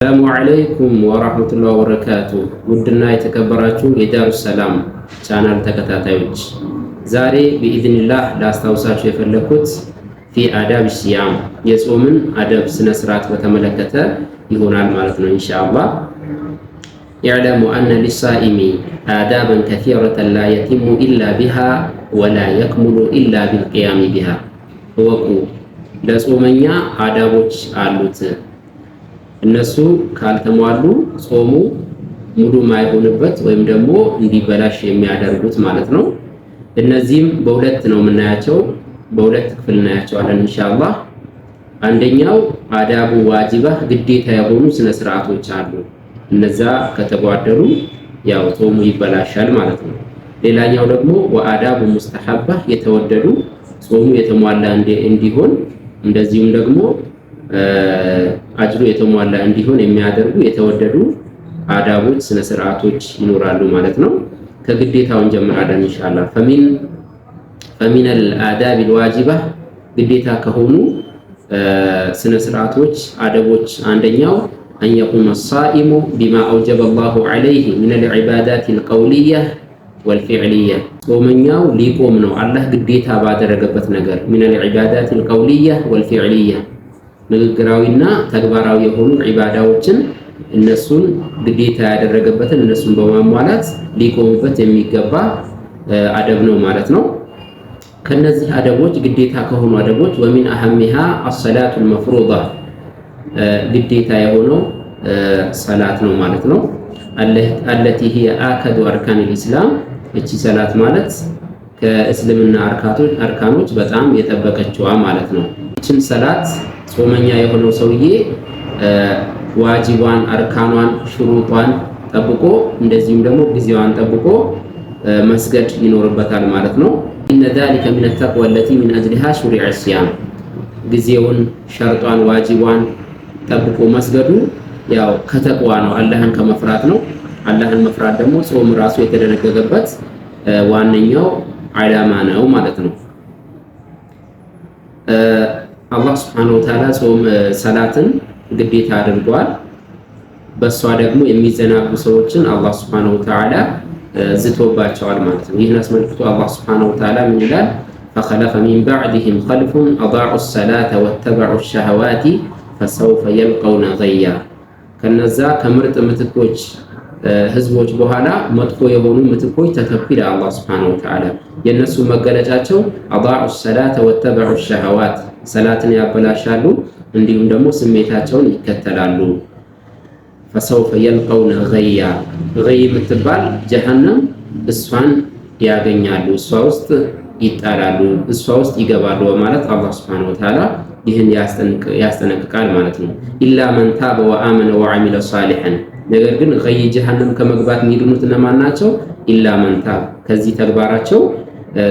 ሰላሙ አለይኩም ወራህመቱላሂ ወበረካቱ። ውድና የተከበራችሁ የዳሩ ሰላም ቻናል ተከታታዮች ዛሬ በኢዝኒላህ ላስታውሳችሁ የፈለኩት ፊ አዳብ ሲያም የጾምን አደብ ስነ ስርዓት በተመለከተ ይሆናል ማለት ነው ኢንሻአላህ። يعلم أن للصائم آدابا كثيرة لا يتم إلا بها ولا يكمل إلا بالقيام بها ወቁ ለጾመኛ አዳቦች አሉት እነሱ ካልተሟሉ ጾሙ ሙሉ ማይሆንበት ወይም ደግሞ እንዲበላሽ የሚያደርጉት ማለት ነው። እነዚህም በሁለት ነው የምናያቸው፣ በሁለት ክፍል እናያቸዋለን ኢንሻአላህ። አንደኛው አዳቡ ዋጅባ ግዴታ የሆኑ ስነ ስርዓቶች አሉ። እነዛ ከተጓደሉ ያው ጾሙ ይበላሻል ማለት ነው። ሌላኛው ደግሞ ወአዳቡ ሙስተሐባ የተወደዱ ጾሙ የተሟላ እንዲሆን እንደዚሁም ደግሞ አጅሩ የተሟላ እንዲሆን የሚያደርጉ የተወደዱ አዳቦች ስነ ስርዓቶች ይኖራሉ ማለት ነው። ከግዴታው እንጀምራለን ኢንሻአላህ። ፈሚን الآداب الواجبة ግዴታ ከሆኑ ስነ ስርዓቶች አደቦች አንደኛው أن يقوم الصائم بما أوجب الله عليه من العبادات القولية والفعلية ጾመኛው ሊቆም ነው አላህ ግዴታ ባደረገበት ነገር من العبادات القولية والفعلية ንግግራዊና ተግባራዊ የሆኑ ዒባዳዎችን እነሱን ግዴታ ያደረገበትን እነሱን በማሟላት ሊቆምበት የሚገባ አደብ ነው ማለት ነው። ከነዚህ አደቦች ግዴታ ከሆኑ አደቦች ወሚን አህሚሃ الصلاة المفروضة ግዴታ የሆነው ሰላት ነው ማለት ነው። التي هي آكد أركان الإسلام እቺ ሰላት ማለት ከእስልምና አርካኖች በጣም የጠበቀችዋ ማለት ነው። እቺን ሰላት ጾመኛ የሆነው ሰውዬ ዋጅቧን፣ አርካኗን፣ ሽሩጧን ጠብቆ እንደዚሁም ደግሞ ጊዜዋን ጠብቆ መስገድ ይኖርበታል ማለት ነው። إن ذلك من التقوى التي من أجلها شرع الصيام ጊዜውን፣ ሸርጧን፣ ዋጅቧን ጠብቆ መስገዱ ያው ከተቅዋ ነው፣ አላህን ከመፍራት ነው። አላህን መፍራት ደግሞ ጾም ራሱ የተደነገገበት ዋነኛው ዓላማ ነው ማለት ነው። አላህ Subhanahu Wa Ta'ala ጾም ሰላትን ግዴታ አድርጓል። በሷ ደግሞ የሚዘናጉ ሰዎችን አላህ Subhanahu Wa Ta'ala ዝቶባቸዋል ማለት ነው። ይህን አስመልክቶ አላህ Subhanahu Wa Ta'ala ምን ይላል? فخلف من بعدهم خلف أضاعوا الصلاة واتبعوا الشهوات فسوف يلقون غيا ከነዛ ከምርጥ ምትኮች ህዝቦች በኋላ መጥፎ የሆኑ ምትኮች ተከፊለ አላህ Subhanahu Wa Ta'ala የነሱ መገለጫቸው أضاعوا الصلاة واتبعوا الشهوات ሰላትን ያበላሻሉ እንዲሁም ደግሞ ስሜታቸውን ይከተላሉ። فسوف يلقون غيا غي ምትባል ጀሃነም እሷን ያገኛሉ፣ እሷ ውስጥ ይጣላሉ፣ እሷ ውስጥ ይገባሉ በማለት አላህ Subhanahu Wa Ta'ala ይህን ያስጠነቅቃል ማለት ነው። ኢላ መን ታበ ወአመነ ወዐሚለ ሷሊሐን ነገር ግን ገይ ጀሃነም ከመግባት የሚድኑት እነማን ናቸው? ኢላ መን ታበ ከዚህ ተግባራቸው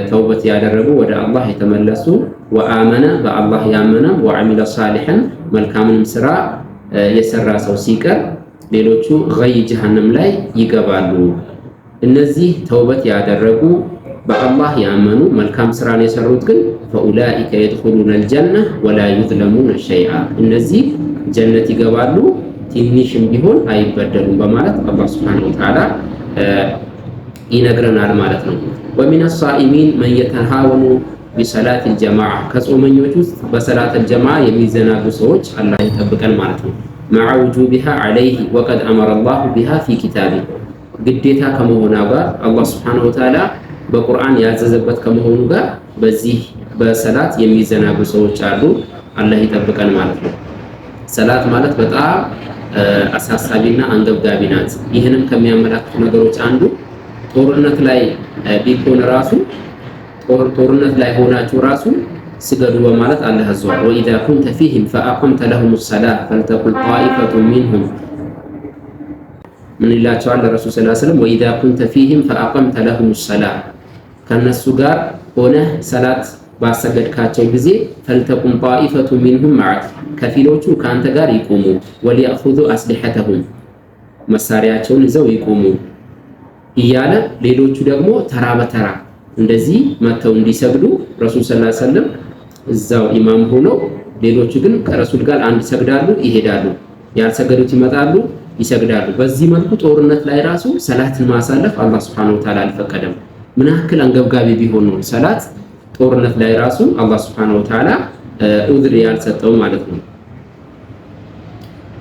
ተውበት ያደረጉ ወደ አላህ የተመለሱ ወአመነ በአላህ ያመነ ወዐሚለ ሷሊሐን መልካምንም ስራ የሰራ ሰው ሲቀር ሌሎቹ ገይ ጀሃነም ላይ ይገባሉ። እነዚህ ተውበት ያደረጉ በአላህ ያመኑ መልካም ስራን የሰሩት ግን فأولئك يدخلون الجنة ولا يظلمون شيئا እነዚህ ጀነት ይገባሉ ትንሽም ቢሆን አይበደሉም በማለት አላህ Subhanahu Wa Ta'ala ይነግረናል ማለት ነው። ومن الصائمين من يتهاون بصلاة الجماعة ከጾመኞች ውስጥ በሰላት الجماعة የሚዘናጉ ሰዎች አላህ ይጠብቀን ማለት ነው። مع وجوبها عليه وقد أمر الله بها في كتابه ግዴታ ከመሆኗ ጋር አላህ Subhanahu Wa Ta'ala በቁርአን ያዘዘበት ከመሆኑ ጋር በዚህ በሰላት የሚዘናጉ ሰዎች አሉ። አላህ ይጠብቀን ማለት ነው። ሰላት ማለት በጣም አሳሳቢና አንገብጋቢ ናት። ይህንም ከሚያመላክቱ ነገሮች አንዱ ጦርነት ላይ ቢሆን ራሱ ጦርነት ላይ ሆናችሁ ራሱ ስገዱ በማለት አላህ አዟል። وإذا كنت فيهم فأقمت لهم الصلاة فلتقل طائفة منهم ምን ይላቸዋል ረሱል ሰለላሁ ዐለይሂ ወሰለም وإذا كنت فيهم فأقمت لهم الصلاة ከነሱ ጋር ሆነ ሰላት ባሰገድካቸው ጊዜ فلتقم طائفة منهم معك ከፊሎቹ ካንተ ጋር ይቆሙ وليأخذوا أسلحتهم መሳሪያቸውን ይዘው ይቆሙ እያለ ሌሎቹ ደግሞ ተራ በተራ እንደዚህ መተው እንዲሰግዱ ረሱል ሰለላሁ ዐለይሂ ወሰለም እዛው ኢማም ሆነው ሌሎቹ ግን ከረሱል ጋር አንድ ሰግዳሉ ይሄዳሉ። ያልሰገዱት ይመጣሉ ይሰግዳሉ። በዚህ መልኩ ጦርነት ላይ ራሱ ሰላትን ማሳለፍ አላህ Subhanahu Wa Ta'ala አልፈቀደም። ምን ያክል አንገብጋቢ ቢሆን ነው ሰላት ጦርነት ላይ ራሱ አላህ Subhanahu Wa Ta'ala ዑዝር ያልሰጠው ማለት ነው።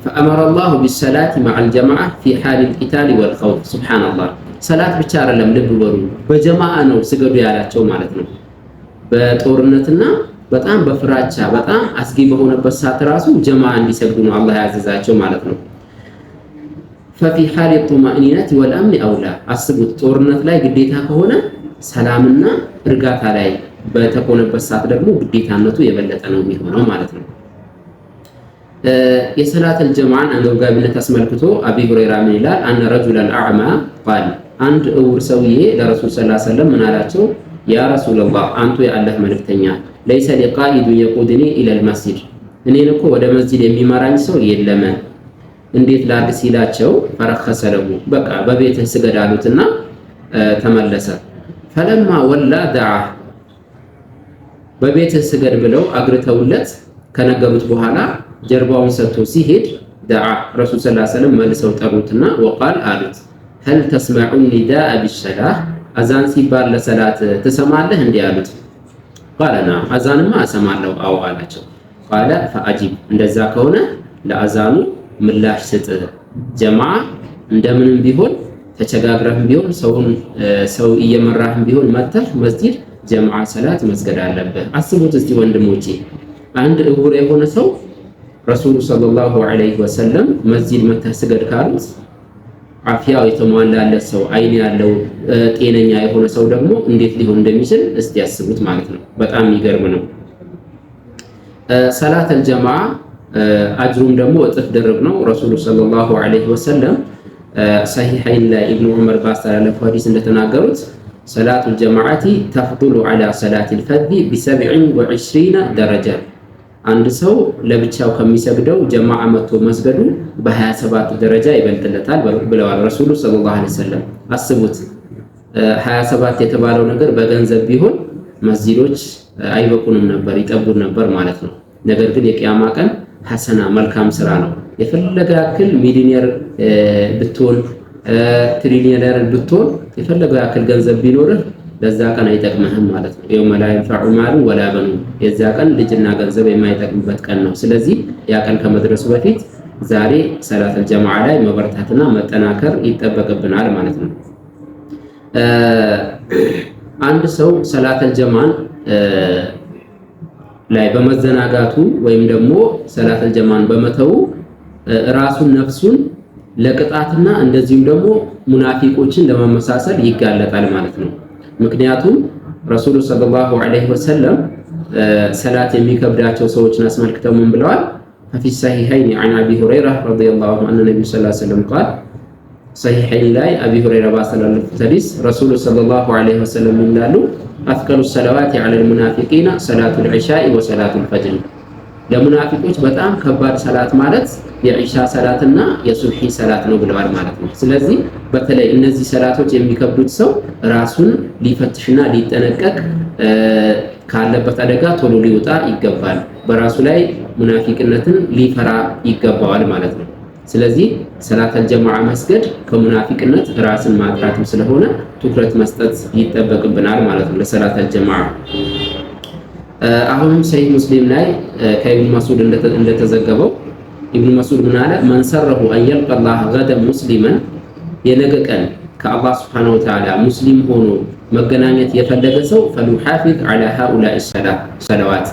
فأمر الله بالصلاة مع الجماعة في حال القتال والخوف سبحان الله ሰላት ብቻ አይደለም ልብ በሉ በጀማዓ ነው ስገዱ ያላቸው ማለት ነው። በጦርነትና በጣም በፍራቻ በጣም አስጊ በሆነበት ሰዓት ራሱ ጀማዓ እንዲሰግዱ ነው አላህ ያዘዛቸው ማለት ነው። ففي حال الطمأنينة والأمن أولى አስቡት ጦርነት ላይ ግዴታ ከሆነ ሰላምና እርጋታ ላይ በተቆነበት ሰዓት ደግሞ ግዴታነቱ የበለጠ ነው የሚሆነው ማለት ነው። የሰላተል ጀማዓን አንገብጋቢነት አስመልክቶ አቢ ሁረይራ ምን ይላል? አነ ረጁላን አዕማ ቃል አንድ እውር ሰውዬ ለረሱል ሰለላሁ ዐለይሂ ወሰለም ምን አላቸው? ያ ረሱላህ አንቱ የአላህ መልእክተኛ ለይሰ ሊቃኢዱ የቁድኒ ኢለል መስጂድ እኔን እኮ ወደ መስጂድ የሚመራኝ ሰው የለም እንዴት ላድርግ ሲላቸው ፈረኸሰ ለሁ በቃ በቤትህ ስገድ አሉትና ተመለሰ። ፈለማ ወላ ደዓ በቤትህ ስገድ ብለው አግርተውለት ከነገሩት በኋላ ጀርባውን ሰጥቶ ሲሄድ ደዓ ረሱል ሰለላሁ ዐለይሂ ወሰለም መልሰው ጠሩትና ወቃል አሉት هل تسمع النداء بالصلاة አዛን ሲባል ለሰላት ትሰማለህ እንዴ አሉት። قال نعم አዛንማ እሰማለሁ አው አላቸው። قال فأجب እንደዛ ከሆነ ለአዛኑ ምላሽ ስጥ ጀማዓ እንደምንም ቢሆን ተቸጋግረህም ቢሆን ሰው እየመራህም ቢሆን መተህ መስጂድ ጀማዓ ሰላት መስገድ አለብህ። አስቡት እስቲ ወንድሞቼ አንድ እውር የሆነ ሰው ረሱሉ ሰለላሁ ዐለይሂ ወሰለም መስጂድ መተህ ስገድ ካሉት አፍያው የተሟላለት ሰው አይን ያለው ጤነኛ የሆነ ሰው ደግሞ እንዴት ሊሆን እንደሚችል እስቲ ያስቡት ማለት ነው። በጣም የሚገርም ነው። ሰላተል ጀማዓ አጅሩም ደግሞ እጥፍ ድርብ ነው። ረሱሉ ሰለላሁ ዐለይሂ ወሰለም ሰሂሐይን ላይ ኢብኑ ዑመር ባስተላለፈው ሐዲስ እንደተናገሩት ሰላቱል ጀማዓቲ ተፍዱሉ ዐላ ሰላቲል ፈርዲ ቢ27 ደረጃ አንድ ሰው ለብቻው ከሚሰግደው ጀማዓ መጥቶ መስገዱ በ27 ደረጃ ይበልጥለታል ብለዋል ረሱሉ ሰለላሁ ዐለይሂ ወሰለም። አስቡት 27 የተባለው ነገር በገንዘብ ቢሆን መስጂዶች አይበቁንም ነበር ይጠቡን ነበር ማለት ነው። ነገር ግን የቂያማ ቀን ሐሰና መልካም ስራ ነው። የፈለገ ያክል ሚሊዮነር ብትሆን ትሪሊየነር ብትሆን የፈለገ ያክል ገንዘብ ቢኖርህ ለዛ ቀን አይጠቅምህም ማለት ነው። የውመ ላ የንፈዑ ማሉ ወላ በኑን የዛ ቀን ልጅና ገንዘብ የማይጠቅምበት ቀን ነው። ስለዚህ ያ ቀን ከመድረሱ በፊት ዛሬ ሰላተል ጀማዓ ላይ መበርታትና መጠናከር ይጠበቅብናል ማለት ነው። አንድ ሰው ሰላተል ጀማዓን ላይ በመዘናጋቱ ወይም ደግሞ ሰላተል ጀማዓን በመተው ራሱን ነፍሱን ለቅጣትና እንደዚሁም ደግሞ ሙናፊቆችን ለማመሳሰል ይጋለጣል ማለት ነው። ምክንያቱም ረሱሉ ሰለላሁ ዐለይሂ ወሰለም ሰላት የሚከብዳቸው ሰዎችን አስመልክተው ምን ብለዋል? ففي الصحيحين عن ابي هريره رضي الله عنه ان النبي صلى الله عليه وسلم قال صحيحين ላይ አቢ ሁረይራ ባስተላለፉት ሐዲስ ረሱሉ ሰለላሁ ዐለይሂ ወሰለም ይላሉ አፍቀሉ ሰላዋቲ ዐለል ሙናፊቂና ሰላቱል ዒሻኢ ወሰላቱል ፈጅር ለሙናፊቆች በጣም ከባድ ሰላት ማለት የዒሻ ሰላትና የሱብሒ ሰላት ነው ብለዋል ማለት ነው። ስለዚህ በተለይ እነዚህ ሰላቶች የሚከብዱት ሰው ራሱን ሊፈትሽና ሊጠነቀቅ ካለበት አደጋ ቶሎ ሊወጣ ይገባል። በራሱ ላይ ሙናፊቅነትን ሊፈራ ይገባዋል ማለት ነው። ስለዚህ ሰላተል ጀማዓ መስገድ ከሙናፊቅነት ራስን ማጥራትም ስለሆነ ትኩረት መስጠት ይጠበቅብናል ማለት ነው ለሰላተል ጀማዓ። አሁንም ሰሂህ ሙስሊም ላይ ከኢብኑ መስዑድ እንደተዘገበው ኢብኑ መስዑድ ምን አለ? መን ሰረሁ አን የልቀ አላህ ገደን ሙስሊመን የነገ ቀን ከአላህ ሱብሓነሁ ወተዓላ ሙስሊም ሆኖ መገናኘት የፈለገ ሰው ፈሊሐፊዝ ዐላ ሃኡላኢ ሰለዋት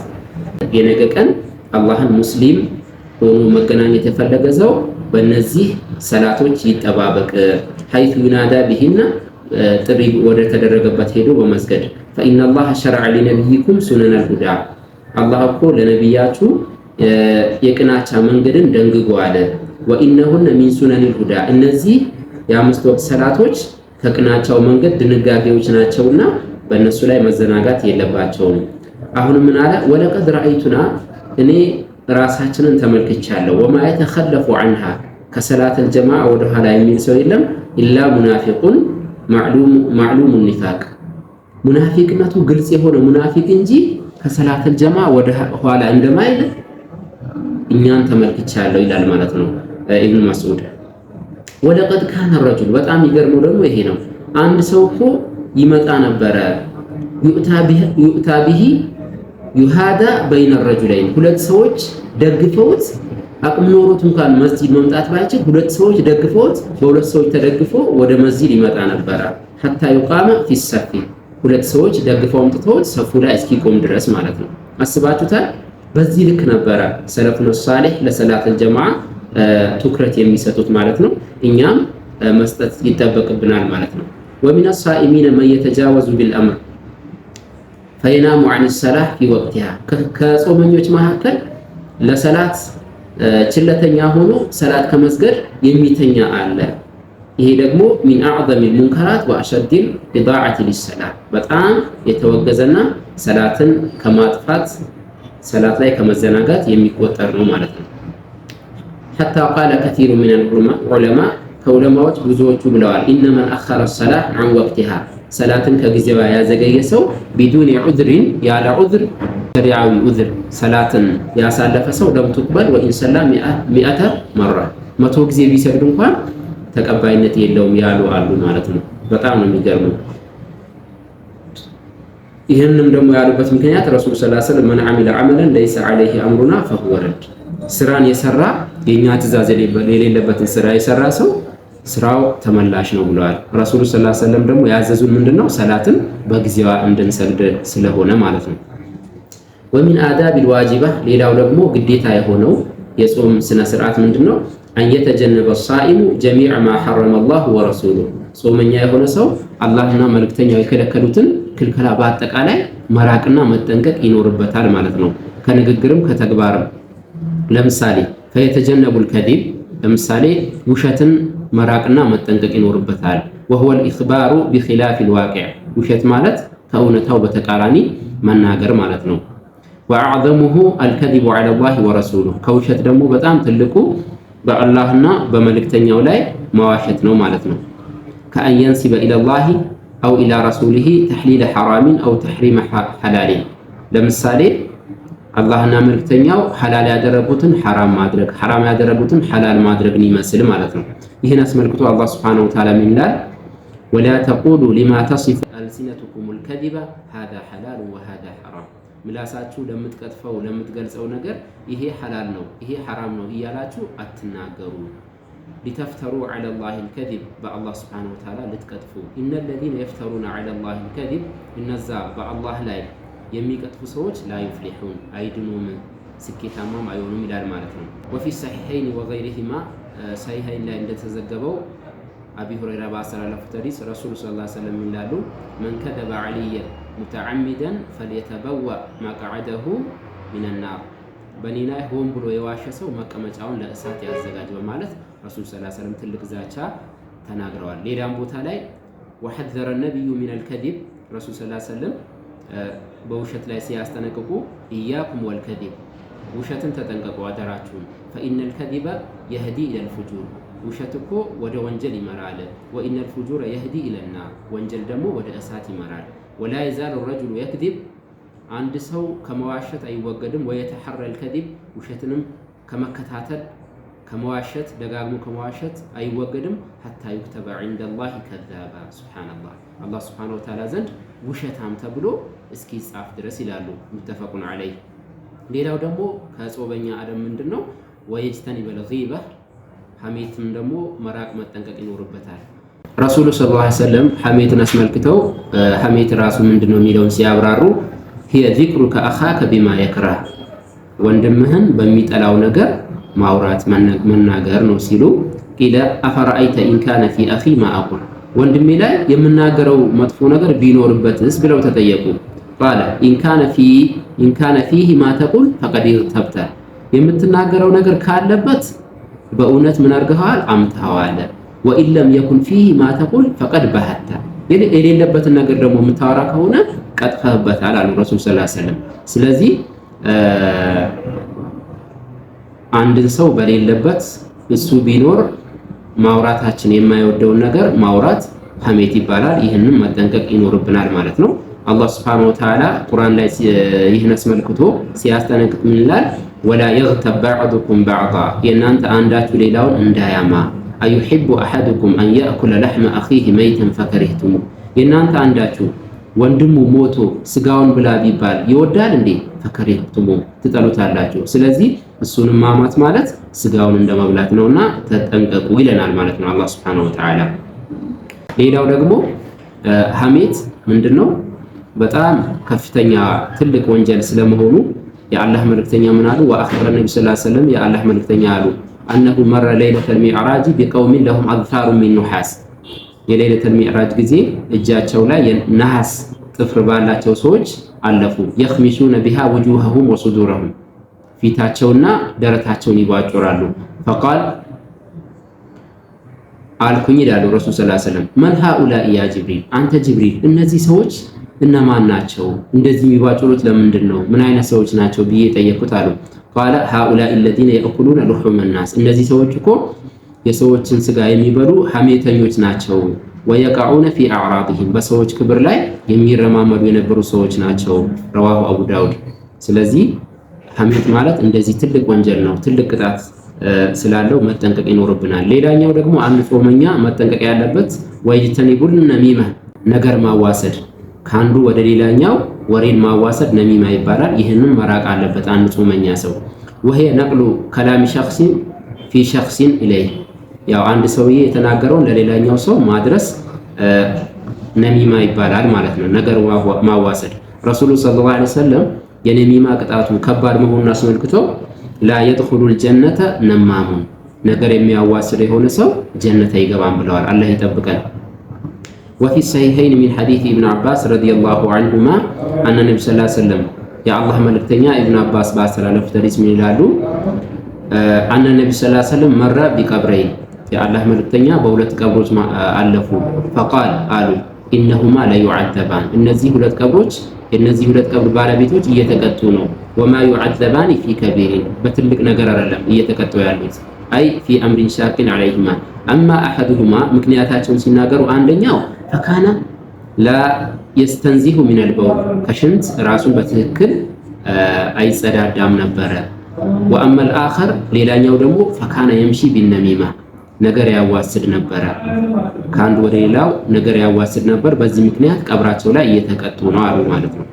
የነገ ቀን አላህን ሙስሊም ሆኖ መገናኘት የፈለገ ሰው በእነዚህ ሰላቶች ይጠባበቅ። ሐይቱ ዩናዳ ቢሂና ጥሪ ወደ ተደረገበት ሄዶ በመስገድ فإن الله شرع لنبيكم سنن الهدى አላህ እኮ ለነብያችሁ የቅናቻ መንገድን ደንግጓል። ወኢነሁነ ሚን ሱነኒል ሁዳ እነዚህ የአምስት ወቅት ሰላቶች ከቅናቻው መንገድ ድንጋጌዎች ናቸውና በእነሱ ላይ መዘናጋት የለባቸውም። አሁን ምን አለ? ወለቀድ ረአይቱና እኔ ራሳችንን ተመልክቻለሁ። ወማ የተኸለፉ ዐንሃ ከሰላተል ጀማዓ ወደ ኋላ የሚል ሰው የለም ኢላ ሙናፊቁን ማዕሉሙ ኒፋቅ ሙናፊቅነቱ ግልጽ የሆነ ሙናፊቅ እንጂ ከሰላተል ጀማዓ ወደ ኋላ እንደማይል እኛን ተመልክቻለሁ ይላል ማለት ነው። ኢብኑ መስዑድ ወለቀድ ካነ ረጁል በጣም ይገርመው ደግሞ ይሄ ነው። አንድ ሰው እኮ ይመጣ ነበረ ዩእታ ቢሂ ዩሃዳ በይነ ረጁለይን ሁለት ሰዎች ደግፈውት አቅም ኖሮት እንኳን መስጂድ መምጣት ባይችል ሁለት ሰዎች ደግፈውት በሁለት ሰዎች ተደግፎ ወደ መስጂድ ይመጣ ነበረ። ሐታ ይቃመ ፊ ሰፊ ሁለት ሰዎች ደግፈው አምጥተውት ሰፉ ላይ እስኪቆም ድረስ ማለት ነው። አስባችሁታል? በዚህ ልክ ነበረ ሰለፉን ሷሊህ ለሰላተል ጀማዓ ትኩረት የሚሰጡት ማለት ነው። እኛም መስጠት ይጠበቅብናል ማለት ነው። ወሚነ ሳኢሚነ መን የተጃወዙ ቢልአምር ፈይናሙ ዐን ሰላህ ፊ ወቅቲሃ ከጾመኞች መካከል ለሰላት ችለተኛ ሆኖ ሰላት ከመስገድ የሚተኛ አለ። ይሄ ደግሞ ሚን አዕዘሚል ሙንከራት ወአሸዲል ኢዳዓቲ ሊሰላህ በጣም የተወገዘና ሰላትን ከማጥፋት ሰላት ላይ ከመዘናጋት የሚቆጠር ነው ማለት ነው። ሐታ ቃለ ከሲሩ ሚነል ዑለማ ከዑለማዎች ብዙዎቹ ብለዋል ኢነመን አኸረ ሰላህ ዐን ወቅቲሃ ሰላትን ከጊዜዋ ያዘገየ ሰው ቢዱኒ ዑዝሪን ያለ ዑዝር ሸሪዓዊ ዑዝር ሰላትን ያሳለፈ ሰው ለም ትቅበል ወኢን ሰላ ሚአተ መራ 100 ጊዜ ቢሰግድ እንኳን ተቀባይነት የለውም ያሉ አሉ ማለት ነው። በጣም ነው የሚገርመው። ይህንም ደግሞ ያሉበት ምክንያት ረሱል ሰለላሁ ዐለይሂ ወሰለም መን ዐሚለ ዐመለን ለይሰ ዐለይሂ አምሩና ፈሁወ ረድ ስራን የሰራ የኛ ትእዛዝ የሌለበትን ስራ የሰራ ሰው ስራው ተመላሽ ነው ብለዋል። ረሱል ሰለላሁ ዐለይሂ ወሰለም ደግሞ ያዘዙን ምንድነው ሰላትን በጊዜዋ እንድንሰግድ ስለሆነ ማለት ነው። ወሚን አዳቢል ዋጂባ ሌላው ደግሞ ግዴታ የሆነው የጾም ስነ ስርዓት ምንድነው? አን የተጀነበ ሳኢሙ ጀሚዕ ማ ሐረመ አላህ ወረሱሉሁ ጾመኛ የሆነ ሰው አላህና መልእክተኛው የከለከሉትን ክልከላ በአጠቃላይ መራቅና መጠንቀቅ ይኖርበታል ማለት ነው። ከንግግርም ከተግባርም ለምሳሌ ፈየተጀነቡል ከዚብ ለምሳሌ ውሸትን መራቅና መጠንቀቅ ይኖርበታል። وهو الإخبار بخلاف الواقع ውሸት ማለት ከእውነታው በተቃራኒ መናገር ማለት ነው። وأعظمه الكذب على الله ورسوله ከውሸት ደግሞ በጣም ትልቁ በአላህና በመልእክተኛው ላይ መዋሸት ነው ማለት ነው። ከአን ينسب إلى الله أو إلى رسوله تحليل حرام أو تحريم حلال ለምሳሌ አላህና መልእክተኛው ሐላል ያደረጉትን ሐራም ማድረግ ሐራም ያደረጉትን ሐላል ማድረግን ይመስል ማለት ነው። ይህን አስመልክቶ አላህ ሱብሓነሁ ወተዓላ ምን ይላል? ወላ ተቁሉ ሊማ ተሲፉ አልሲነቱኩሙል ከዚበ ሃዛ ሐላል ወሃዛ ሐራም ምላሳችሁ ለምትቀጥፈው ለምትገልጸው ነገር ይሄ ሐላል ነው ይሄ ሐራም ነው እያላችሁ አትናገሩ። ሊተፍተሩ ዐለላሂል ከዚብ በአላህ ሱብሓነሁ ወተዓላ ልትቀጥፉ ኢነለዚነ የፍተሩነ ዐለላሂል ከዚብ እነዛ በአላህ ላይ የሚቀጥፉ ሰዎች ላ ዩፍሊሑን አይድኑም ስኬታማም አይሆኑም ይላል ማለት ነው። ወፊ ሰሒሐይን ወገይሪሂማ ሰሒሐይን ላይ እንደተዘገበው አቢ ሁረይራ ባስተላለፉት ሐዲስ ረሱል ሰለላሁ ዐለይሂ ወሰለም ይላሉ መን ከዘበ ዐለይየ ሙተዓሚደን ፈልየተበወእ መቅዐደሁ ሚነናር በእኔ ላይ ሆን ብሎ የዋሸ ሰው መቀመጫውን ለእሳት ያዘጋጅ በማለት ረሱል ሰለላሁ ዐለይሂ ወሰለም ትልቅ ዛቻ ተናግረዋል። ሌላም ቦታ ላይ ወሐዘረ ነቢዩ ሚነል ከዚብ ረሱል ሰለላሁ ዐለይሂ ወሰለም በውሸት ላይ ሲያስጠነቅቁ ኢያኩም ወልከዚብ ውሸትን ተጠንቀቁ አደራችሁን ፈኢነል ከዚበ የህዲ ኢለል ፉጁር ውሸት እኮ ወደ ወንጀል ይመራል። ወኢነል ፉጁረ የህዲ ኢለናር ወንጀል ደግሞ ወደ እሳት ይመራል። ወላ የዛሉ ረጁሉ የክዚብ አንድ ሰው ከመዋሸት አይወገድም። ወየተሐረል ከዚብ ውሸትንም ከመከታተል ከመዋሸት ደጋግሞ ከመዋሸት አይወገድም። ሐታ ይክተበ ዐንደላሂ ከዛባ ሱብሃነላህ አላህ ሱብሃነሁ ወተዓላ ዘንድ ውሸታም ተብሎ እስኪጻፍ ድረስ ይላሉ። ሙተፈቁን ዐለይህ። ሌላው ደግሞ ከጾመኛ አደም ምንድነው? ወየጅተኒበል ጊባ ሐሜትም ደግሞ መራቅ መጠንቀቅ ይኖርበታል። ረሱሉ ሰለላሁ ዐለይሂ ወሰለም ሐሜትን አስመልክተው ሐሜት ራሱ ምንድነው የሚለውን ሲያብራሩ ሂየ ዚክሩከ አኻከ ቢማ የክረህ ወንድምህን በሚጠላው ነገር ማውራት መናገር ነው ሲሉ ቂለ አፈረአይተ ኢንካነ ፊ አኺ ማ አቁል ወንድሜ ላይ የምናገረው መጥፎ ነገር ቢኖርበትስ ብለው ተጠየቁ። ቃለ ኢንካነ ፊህ ማ ተቁል ፈቀድ ተብተ የምትናገረው ነገር ካለበት በእውነት ምን አድርገዋል አምጥተዋል። ወኢለም የኩን ፊህ ማ ተቁል ፈቀድ በሀተ የሌለበትን ነገር ደግሞ የምታወራ ከሆነ ቀጥፈህበታል አሉ ረሱል ሰለላሁ ዐለይሂ ወሰለም። ስለዚህ አንድን ሰው በሌለበት እሱ ቢኖር ማውራታችን የማይወደውን ነገር ማውራት ሐሜት ይባላል። ይህንን መጠንቀቅ ይኖርብናል ማለት ነው። አላህ ሱብሓነሁ ወተዓላ ቁርአን ላይ ይህን አስመልክቶ ሲያስጠነቅቅ ምን ይላል? ወላ የግተብ ባዕዱኩም ባዕዳ የእናንተ አንዳችሁ ሌላውን እንዳያማ አዩሒቡ አሐዱኩም አን የእኩለ ለሕመ አኺህ መይተን ፈከሪህቱሙ የእናንተ አንዳችሁ ወንድሙ ሞቶ ስጋውን ብላ ቢባል ይወዳል እንዴ? ፈከሪህቱሙ ትጠሉታላችሁ። ስለዚህ እሱንም ማማት ማለት ስጋውን እንደመብላት ነውና ተጠንቀቁ ይለናል ማለት ነው አላህ ሱብሓነሁ ወተዓላ። ሌላው ደግሞ ሐሜት ምንድነው? በጣም ከፍተኛ ትልቅ ወንጀል ስለመሆኑ የአላህ መልእክተኛ ምን አሉ? ወአኽበረ ነብዩ ሰለላሁ ዐለይሂ ወሰለም የአላህ መልእክተኛ አሉ አነሁ መረ ለይለተል ሚዕራጅ ቢቀውሚን ለሁም አዝፋሩ ሚን ኑሐስ የሌለተል ሚዕራጅ ጊዜ እጃቸው ላይ የነሐስ ጥፍር ባላቸው ሰዎች አለፉ። የኽሚሱነ ቢሃ ውጁሀሁም ወሱዱረሁም ፊታቸውና ደረታቸውን ይቧጭራሉ። ፈቃል አልኩኝ ይላሉ ረሱል ሰለላሁ ዐለይሂ ወሰለም መን ሃኡላኢ ያ ጅብሪል አንተ ጅብሪል እነዚህ ሰዎች እነማን ናቸው? እንደዚህ የሚቧጭሩት ለምንድን ነው? ምን አይነት ሰዎች ናቸው ብዬ ጠየቅኩት አሉ። ቃለ ሃኡላኢ አለዚነ የእኩሉነ ሉሑመ ናስ እነዚህ ሰዎች እኮ የሰዎችን ስጋ የሚበሉ ሐሜተኞች ናቸው። ወየቀዑነ ፊ አዕራዲሂም በሰዎች ክብር ላይ የሚረማመዱ የነበሩ ሰዎች ናቸው። ረዋሁ አቡ ዳውድ። ስለዚህ ሐሜት ማለት እንደዚህ ትልቅ ወንጀል ነው፣ ትልቅ ቅጣት ስላለው መጠንቀቅ ይኖርብናል። ሌላኛው ደግሞ አንድ ጾመኛ መጠንቀቅ ያለበት ወይጅተኒቡል ነሚማ ነገር ማዋሰድ፣ ከአንዱ ወደ ሌላኛው ወሬን ማዋሰድ ነሚማ ይባላል። ይህንም መራቅ አለበት አንድ ጾመኛ ሰው። ወሄ ነቅሉ ከላሚ ሸኽሲን ፊ ሸኽሲን ኢለይህ ያው አንድ ሰውዬ የተናገረውን ለሌላኛው ሰው ማድረስ ነሚማ ይባላል ማለት ነው፣ ነገር ማዋሰድ። ረሱሉ ሰለላሁ ዐለይሂ ወሰለም የነሚማ ቅጣቱ ከባድ መሆኑን አስመልክቶ ላ የድኹሉል ጀነተ ነማሙን ነገር የሚያዋስድ የሆነ ሰው ጀነት አይገባም ብለዋል። አላህ ይጠብቀን። ወፊ ሰሒሐይን ሚን ሐዲስ ኢብኑ አባስ ረዲየላሁ ዐንሁማ አነ ነብዩ ሰለላሁ ዐለይሂ ወሰለም የአላህ መልእክተኛ ኢብኑ አባስ ባስተላለፉት ሐዲስ ምን ይላሉ? አነ ነብዩ ሰለላሁ ዐለይሂ ወሰለም መረ ቢቀብረይን የአላህ መልእክተኛ በሁለት ቀብሮች አለፉ። ፈቃል አሉ ኢነሁማ ለዩዐዘባን እነዚህ ሁለት ቀብሮች የነዚህ ሁለት ቀብር ባለቤቶች እየተቀጡ ነው። ወማ ዩዐዘባኒ ፊ ከቢሪን በትልቅ ነገር አይደለም እየተቀጡ ያሉት። አይ ፊ አምሪን ሻቂን ዐለይሂማ አማ አሐዱሁማ ምክንያታቸውን ሲናገሩ አንደኛው ፈካነ ላ የስተንዚሁ ሚነል በውል ከሽንት ራሱን በትክክል አይጸዳዳም ነበረ። ወአመል አኸር ሌላኛው ደግሞ ፈካነ የምሺ ቢነሚማ ነገር ያዋስድ ነበረ፣ ከአንድ ወደ ሌላው ነገር ያዋስድ ነበር። በዚህ ምክንያት ቀብራቸው ላይ እየተቀጡ ነው አሉ ማለት ነው።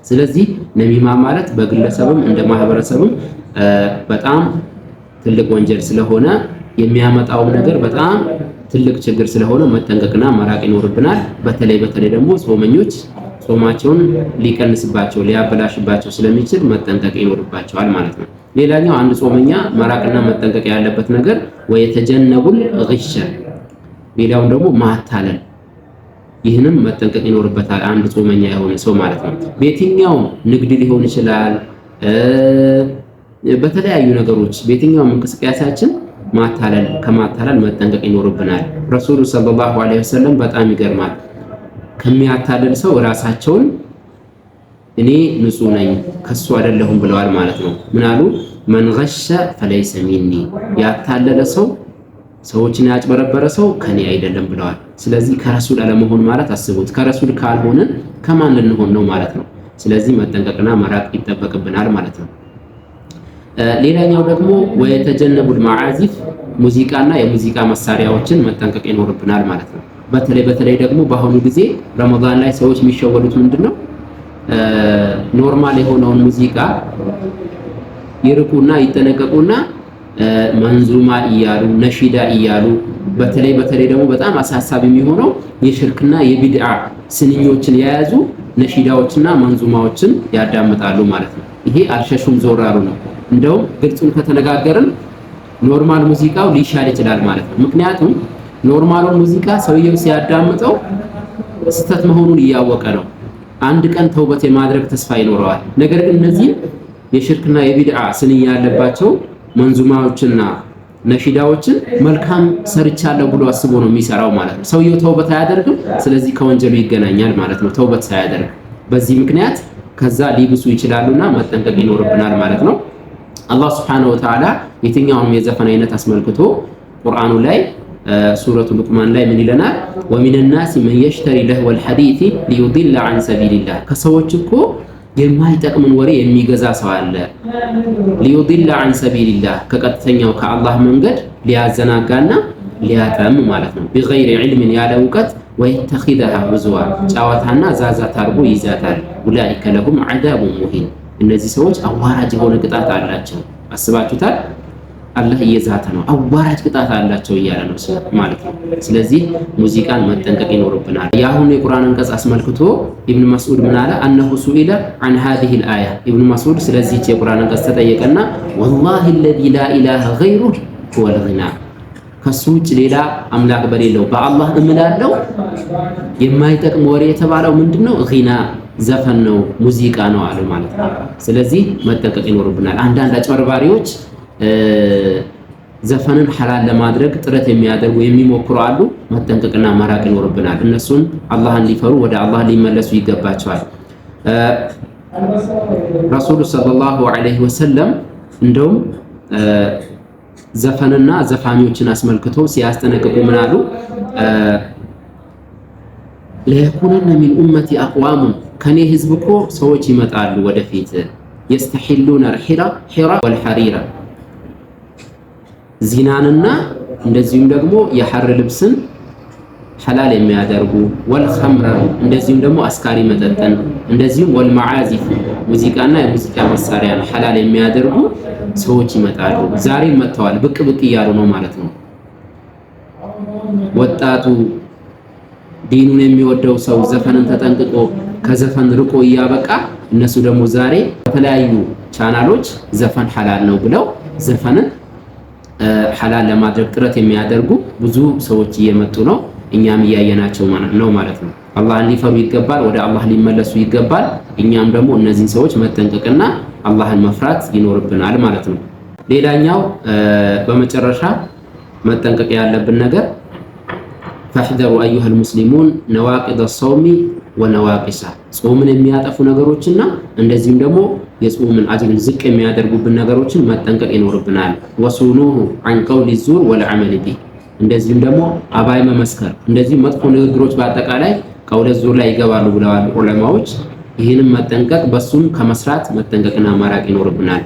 ስለዚህ ነሚማ ማለት በግለሰብም እንደ ማህበረሰብም በጣም ትልቅ ወንጀል ስለሆነ የሚያመጣው ነገር በጣም ትልቅ ችግር ስለሆነ መጠንቀቅና መራቅ ይኖርብናል። በተለይ ደግሞ ጾመኞች ጾማቸውን ሊቀንስባቸው ሊያበላሽባቸው ስለሚችል መጠንቀቅ ይኖርባቸዋል ማለት ነው። ሌላኛው አንድ ጾመኛ መራቅና መጠንቀቅ ያለበት ነገር ወየተጀነቡል ግሸ ሌላውን ደግሞ ማታለል፣ ይህንም መጠንቀቅ ይኖርበታል አንድ ጾመኛ የሆነ ሰው ማለት ነው። በየትኛውም ንግድ ሊሆን ይችላል፣ በተለያዩ ነገሮች በየትኛውም እንቅስቃሴያችን ከማታለል መጠንቀቅ ይኖርብናል። ረሱሉ ሰለላሁ ዐለይሂ ወሰለም በጣም ይገርማል። ከሚያታልል ሰው ራሳቸውን እኔ ንጹህ ነኝ ከሱ አይደለሁም ብለዋል ማለት ነው። ምን አሉ? መን ገሸ ፈለይሰ ሚኒ ያታለለ ሰው ሰዎችን ያጭበረበረ ሰው ከኔ አይደለም ብለዋል። ስለዚህ ከረሱል አለመሆን ማለት አስቡት፣ ከረሱል ካልሆነ ከማን ልንሆን ነው ማለት ነው። ስለዚህ መጠንቀቅና መራቅ ይጠበቅብናል ማለት ነው። ሌላኛው ደግሞ ወየተጀነቡል መዓዚፍ ሙዚቃና የሙዚቃ መሳሪያዎችን መጠንቀቅ ይኖርብናል ማለት ነው። በተለይ ደግሞ በአሁኑ ጊዜ ረመዳን ላይ ሰዎች የሚሸወሉት ምንድነው? ኖርማል የሆነውን ሙዚቃ ይርቁና ይጠነቀቁና መንዙማ እያሉ ነሺዳ እያሉ በተለይ ደግሞ በጣም አሳሳቢ የሚሆነው የሽርክና የቢድዓ ስንኞችን የያዙ ነሺዳዎችና መንዙማዎችን ያዳምጣሉ ማለት ነው። ይሄ አልሸሹም ዞር አሉ ነው። እንደውም ግልጹን ከተነጋገርን ኖርማል ሙዚቃው ሊሻል ይችላል ማለት ነው። ምክንያቱም ኖርማሉን ሙዚቃ ሰውየው ሲያዳምጠው ስህተት መሆኑን እያወቀ ነው። አንድ ቀን ተውበት የማድረግ ተስፋ ይኖረዋል። ነገር ግን እነዚህ የሽርክና የቢድዓ ስንኝ ያለባቸው መንዙማዎችና ነሺዳዎችን መልካም ሰርቻለሁ ብሎ አስቦ ነው የሚሰራው ማለት ነው። ሰውየው ተውበት አያደርግም። ስለዚህ ከወንጀሉ ይገናኛል ማለት ነው ተውበት ሳያደርግ። በዚህ ምክንያት ከዛ ሊብሱ ይችላሉና መጠንቀቅ ይኖርብናል ማለት ነው። አላህ ሱብሓነሁ ወተዓላ የትኛውንም የዘፈን አይነት አስመልክቶ ቁርአኑ ላይ ሱረቱ ሉቅማን ላይ ምን ይለናል? ወሚነ ናሲ መን የሽተሪ ለህወል ሐዲሲ ሊዩዲለ ዐን ሰቢልላህ ከሰዎች እኮ የማይጠቅምን ወሬ የሚገዛ ሰው አለ። ሊዩዲለ ዐን ሰቢልላህ ከቀጥተኛው ከአላህ መንገድ ሊያዘናጋና ሊያጠም ማለት ነው። ቢገይሪ ዒልምን ያለ እውቀት ወይተኺዘሃ ሁዝዋ ጨዋታና ዛዛት አድርጎ ይዛታል። ኡላኢከ ለሁም ዐዛቡን ሙሂን እነዚህ ሰዎች አዋራጅ የሆነ ቅጣት አላቸው። አስባችሁታል? አላህ እየዛተ ነው፣ አዋራጅ ቅጣት አላቸው እያለ ነው ማለት ነው። ስለዚህ ሙዚቃን መጠንቀቅ ይኖርብናል። የአሁኑ የቁርአን አንቀጽ አስመልክቶ ኢብኑ መስዑድ ምን አለ? አነሁ ሱኢለ ዐን ሃዚሂል አያ ኢብኑ መስዑድ ስለዚህች የቁርአን አንቀጽ ተጠየቀና ወላሂ አለዚ ላ ኢላሃ ገይሩሁ ሁወል ጊና ከሱ ውጭ ሌላ አምላክ በሌለው በአላህ እምላለሁ የማይጠቅም ወሬ የተባለው ምንድነው? ጊና ዘፈን ነው፣ ሙዚቃ ነው አለ ማለት ነው። ስለዚህ መጠንቀቅ ይኖርብናል። አንዳንድ አጭበርባሪዎች ዘፈንን ሐላል ለማድረግ ጥረት የሚያደርጉ የሚሞክሩ አሉ። መጠንቀቅና መራቅ ይኖርብናል። እነሱን አላህን ሊፈሩ ወደ አላህ ሊመለሱ ይገባቸዋል። ረሱሉ ሰለላሁ ዐለይሂ ወሰለም እንደውም ዘፈንና ዘፋኞችን አስመልክቶ ሲያስጠነቅቁ ምን አሉ? ለየኩነነ ሚን ኡመቲ አቅዋሙን ከኔ ህዝብ እኮ ሰዎች ይመጣሉ ወደፊት የስተሒሉነ ሒራ ወልሐሪራ ዚናንና እንደዚሁም ደግሞ የሐር ልብስን ሐላል የሚያደርጉ ወልኸምረ እንደዚሁም ደግሞ አስካሪ መጠጥን እንደዚሁም ወልመዓዚፍ ሙዚቃና የሙዚቃ መሳሪያን ሐላል የሚያደርጉ ሰዎች ይመጣሉ። ዛሬ መጥተዋል፣ ብቅ ብቅ እያሉ ነው ማለት ነው። ወጣቱ ዲኑን የሚወደው ሰው ዘፈንን ተጠንቅቆ ከዘፈን ርቆ እያበቃ እነሱ ደግሞ ዛሬ በተለያዩ ቻናሎች ዘፈን ሐላል ነው ብለው ዘፈንን ሐላል ለማድረግ ጥረት የሚያደርጉ ብዙ ሰዎች እየመጡ ነው። እኛም እያየናቸው ነው ማለት ነው። አላህን ሊፈሩ ይገባል፣ ወደ አላህ ሊመለሱ ይገባል። እኛም ደግሞ እነዚህን ሰዎች መጠንቀቅና አላህን መፍራት ይኖርብናል ማለት ነው። ሌላኛው በመጨረሻ መጠንቀቅ ያለብን ነገር ፈሕዘሩ አዩሀል ሙስሊሙን ነዋቂደ ሰውሚ ወነዋቂሳ ጾምን የሚያጠፉ ነገሮችና እንደዚሁም ደግሞ የጾምን አጅርን ዝቅ የሚያደርጉብን ነገሮችን መጠንቀቅ ይኖርብናል። ወሱኑሁ ዐን ቀውሊ ዙር ወልዐመል ቢህ እንደዚሁም ደግሞ አባይ መመስከር እንደዚሁም መጥፎ ንግግሮች በአጠቃላይ ቀውለ ዙር ላይ ይገባሉ ብለዋል ዑለማዎች። ይህንም መጠንቀቅ በሱም ከመስራት መጠንቀቅና ማራቅ ይኖርብናል።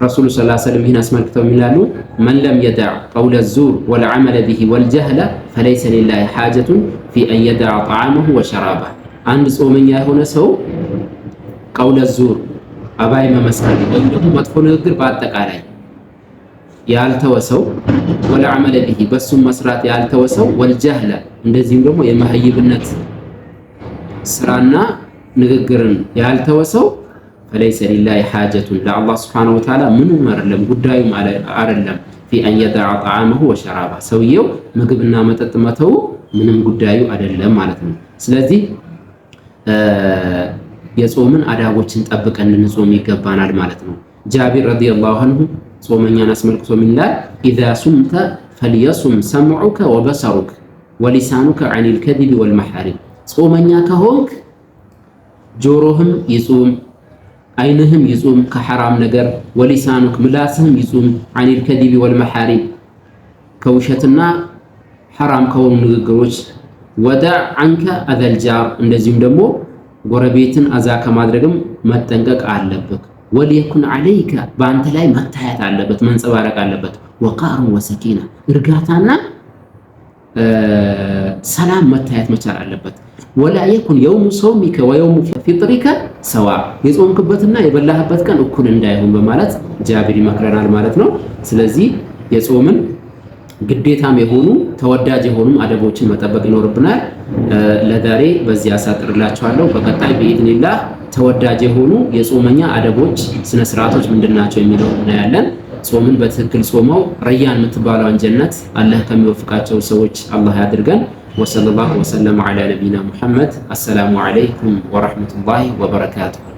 ረሱሉ ሰለላሁ ዐለይሂ ወሰለም ይህን አስመልክተው የሚላሉ መን ለም የደዕ ቀውለ ዙር ወልዐመል ቢህ ወልጀህለ ፈለይሰ ሊላሂ ሓጀቱን ፊ አን የደዕ ጠዓመሁ ወሸራበሁ አንድ ጾመኛ የሆነ ሰው ቀውለ ዙር አባይ መመስከር ወይም ደግሞ መጥፎ ንግግር በአጠቃላይ ያልተወሰው ወልዐመል ቢህ በሱም መስራት ያልተወሰው ወልጀህለ እንደዚህም ደግሞ የመሀይብነት ስራና ንግግርን ያልተወሰው ፈለይሰ ሊላሂ ሓጀቱን ለአላህ ሱብሓነሁ ወተዓላ ምንም አይደለም ጉዳዩም አይደለም ፊ አን የደዕ ጠዓመሁ ወሸራበሁ ሰውየው ምግብና መጠጥ መተው ምንም ጉዳዩ አይደለም ማለት ነው። ስለዚህ የጾምን አዳቦችን ጠብቀን ልንጾም ይገባናል ማለት ነው። ጃቢር ረዲየላሁ ዐንሁ ጾመኛን አስመልክቶ ምን ይላል? ኢዛ ሱምተ ፈልየሱም ሰምዑከ ወበሰሩከ ወሊሳኑከ ዐኒል ከዚቢ ወልመሐሪም ጾመኛ ከሆንክ ጆሮህም ይጹም፣ አይንህም ይጹም ከሐራም ነገር፣ ወሊሳኑክ ምላስህም ይጹም ዐኒል ከዚቢ ወልመሐሪም ከውሸትና ሐራም ከሆኑ ንግግሮች፣ ወደዕ ዐንከ አዘል ጃር እንደዚሁም ደግሞ ጎረቤትን አዛ ከማድረግም መጠንቀቅ አለበት። ወሊየኩን ዐለይከ በአንተ ላይ መታየት አለበት መንጸባረቅ አለበት። ወቃር ወሰኪና እርጋታና ሰላም መታየት መቻል አለበት። ወላ የኩን የውሙ ሰውሚከ ወየውሙ ፊጥሪከ ሰዋ የጾምክበትና የበላህበት ቀን እኩል እንዳይሆን በማለት ጃቢር ይመክረናል ማለት ነው። ስለዚህ የጾምን ግዴታም የሆኑ ተወዳጅ የሆኑ አደቦችን መጠበቅ ይኖርብናል። ለዛሬ በዚህ አሳጥርላችኋለሁ። በቀጣይ በኢድኒላህ ተወዳጅ የሆኑ የጾመኛ አደቦች ስነ ስርዓቶች ምንድናቸው የሚለው እናያለን። ጾምን በትክክል ጾመው ረያን የምትባለውን ጀነት አላህ ከሚወፍቃቸው ሰዎች አላህ ያድርገን። ወሰለላሁ ወሰለም ዐላ ነቢና ሙሐመድ። አሰላሙ ዐለይኩም ወረሕመቱላሂ ወበረካቱሁ።